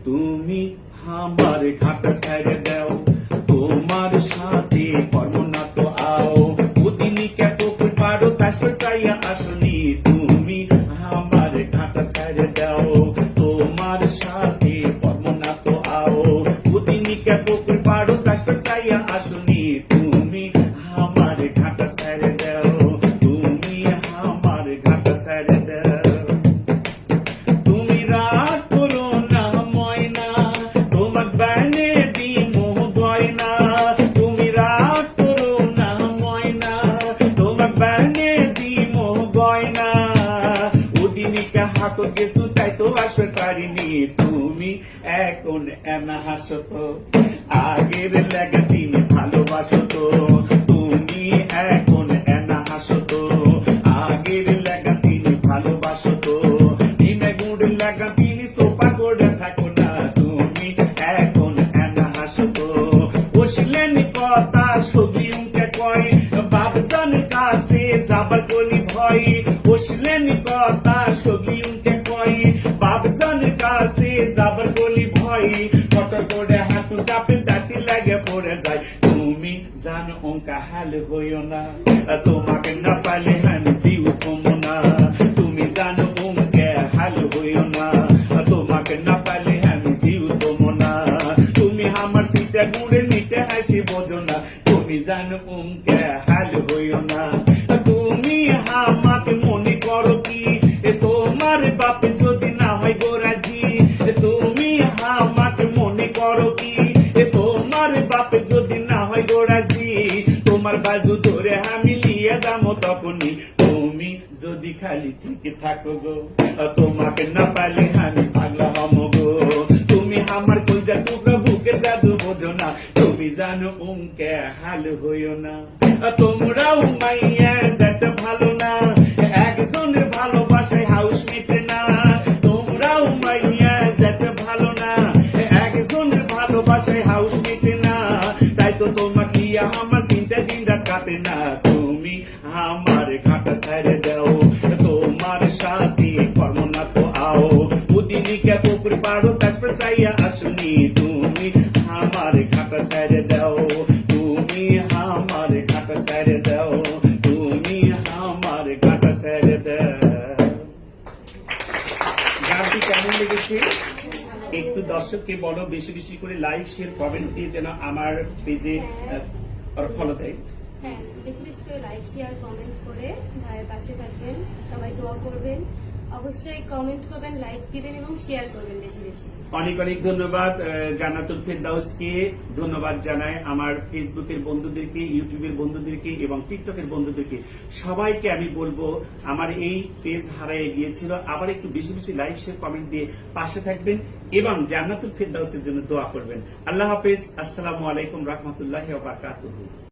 তুমি আমার ঘাটা ছেড়ে দাও, তোমার সাথে কর্ম না তো আও, ওদিনই কে পুকুর পাড়ো তাসপর চাইয়া আসনি, তুমি আমার ঘাটা ছেড়ে দাও, তোমার সাথে কর্ম না তো আও, ওদিনই কে পুকুর পাড়ো তাসপর চাইয়া আসনি, তুমি আমার ঘাটা ছেড়ে দাও, তুমি আমার ঘাটা ছেড়ে দাও। তুমি রাগ করো না ময়না, তোমার বানে দিমো গয়না, তুমি রাগ করো না ময়না, তোমার বানে দিমো গয়না, ওদিনকে হাত গেছো তাই তো আসতে পারিনি, তুমি এখন এনা হাসো তো, আগের লেগে তিনি ভালোবাসো তো, তুমি এখন এনা হাসো তো, আগের লেগে তিনি ভালোবাসো তো, দিনে গুড় লাগা তিনি সোপা করে থাকো না, তুমি এখন এনা হাসো তো, বসলেন কথা সবই উনকে কয়, বাবজানের কাছে যাবার কলি ভয়, বসলেন কথা সবই উনকে কয়, বাবজানের কাছে যাবার কলি ভয়, কত করে হাঁটু কাপে দাঁতি লাগে পড়ে যায়, তুমি জানো অঙ্কা হাল হইও না, তোমাকে না পালে আমি জিউ কমো না, তুমি জানো অঙ্কে হাল হইও না, তোমাকে না পালে আমি জিউ কমো না, তুমি আমার সিটা গুড়ে নিতে হাসি বোঝো না, তুমি জানো অঙ্কে হাল হইও না, তুমি আমাকে মনে করো কি তোমার বাপে যদি না হয় গোরাজি, তুমি আমাকে মনে করো কি তোমার বাপে যদি না হয় গোরাজি, তোমার বাজু ধরে আমি নিয়ে যাবো তখনই, তুমি যদি খালি ঠিক থাকো গো, তোমাকে না পালে আমি পাগলা হমো গো, তুমি আমার কলজা টুকরা বুকে জাদু বোঝো না, তুমি জানো উনকে হাল হইও না, তোমরাও মাইয়া যেত ভালো না, একজনের ভালোবাসায় হাউস মেটে না, তোমরাও মাইয়া যেত ভালো না, একজনের ভালোবাসায় হাউস মেটে না, তাই তো তোমাকে আমার চিন্তা দিন রাত কাটে না, তুমি আমার ঘাটা ছেড়ে দাও, তোমার সাথে কর্ম না তো আও, ওদিনকে পুকুর পাড়ো তারপর চাইয়া আসনি, তুমি আমার ঘাটা ছেড়ে দাও, তুমি আমার ঘাটা ছেড়ে দাও, তুমি আমার ঘাটা ছেড়ে দাও। গানটি কেমন লেগেছে একটু দর্শককে বলো, বেশি বেশি করে লাইক শেয়ার কমেন্ট দিয়ে যেন আমার পেজে ফলো দেয়। হ্যাঁ, বেশি বেশি করে লাইক শেয়ার কমেন্ট করে ভাইয়ের পাশে থাকবেন, সবাই দোয়া করবেন, অবশ্যই কমেন্ট করবেন, লাইক দিবেন এবং শেয়ার করবেন বেশি বেশি। অনেক অনেক ধন্যবাদ জান্নাতুল ফেরদাউসকে, ধন্যবাদ জানাই আমার ফেসবুকের বন্ধুদেরকে, ইউটিউবের বন্ধুদেরকে এবং টিকটকের বন্ধুদেরকে, সবাইকে আমি বলবো আমার এই পেজ হারিয়ে গিয়েছিল, আবার একটু বেশি বেশি লাইক শেয়ার কমেন্ট দিয়ে পাশে থাকবেন এবং জান্নাতুল ফেরদাউসের জন্য দোয়া করবেন। আল্লাহ হাফেজ, আসসালামু আলাইকুম রহমতুল্লাহি ওয়া বারাকাতুহু।